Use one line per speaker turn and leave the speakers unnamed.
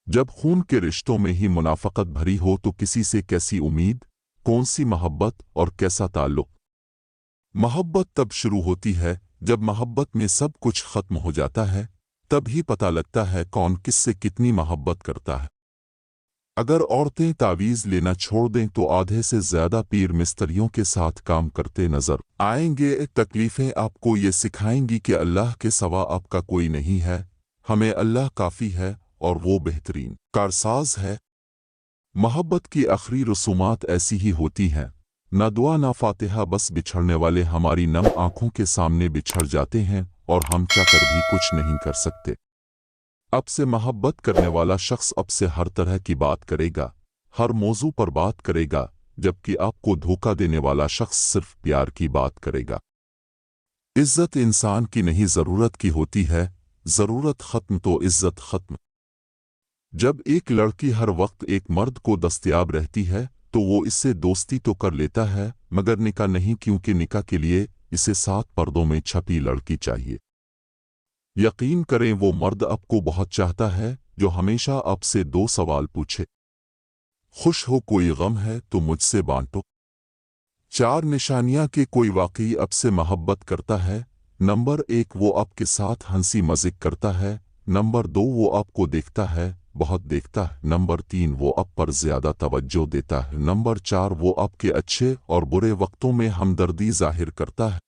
जब खून के रिश्तों में ही मुनाफकत भरी हो तो किसी से कैसी उम्मीद, कौन सी मोहब्बत और कैसा ताल्लुक। मोहब्बत तब शुरू होती है जब मोहब्बत में सब कुछ खत्म हो जाता है, तब ही पता लगता है कौन किससे कितनी मोहब्बत करता है। अगर औरतें तावीज़ लेना छोड़ दें तो आधे से ज़्यादा पीर मिस्त्रियों के साथ काम करते नजर आएंगे। तकलीफ़ें आपको ये सिखाएंगी कि अल्लाह के सिवा आपका कोई नहीं है, हमें अल्लाह काफ़ी है और वो बेहतरीन कारसाज है। मोहब्बत की आखिरी रसूमात ऐसी ही होती हैं, ना दुआ ना फातिहा, बस बिछड़ने वाले हमारी नम आंखों के सामने बिछड़ जाते हैं और हम चाहकर भी कुछ नहीं कर सकते। अब से मोहब्बत करने वाला शख्स अब से हर तरह की बात करेगा, हर मौजू पर बात करेगा, जबकि आपको धोखा देने वाला शख्स सिर्फ प्यार की बात करेगा। इज्जत इंसान की नहीं ज़रूरत की होती है, ज़रूरत ख़त्म तो इज्जत ख़त्म। जब एक लड़की हर वक्त एक मर्द को दस्तयाब रहती है तो वो इससे दोस्ती तो कर लेता है मगर निकाह नहीं, क्योंकि निकाह के लिए इसे 7 पर्दों में छपी लड़की चाहिए। यकीन करें वो मर्द आपको बहुत चाहता है जो हमेशा आपसे 2 सवाल पूछे, खुश हो, कोई गम है तो मुझसे बांटो। 4 निशानियां कि कोई वाकई आपसे मोहब्बत करता है। नंबर 1, वो आपके साथ हंसी मज़ाक करता है। नंबर 2, वो आपको देखता है, बहुत देखता है। नंबर 3, वो आप पर ज़्यादा तवज्जो देता है। नंबर 4, वो आपके अच्छे और बुरे वक्तों में हमदर्दी ज़ाहिर करता है।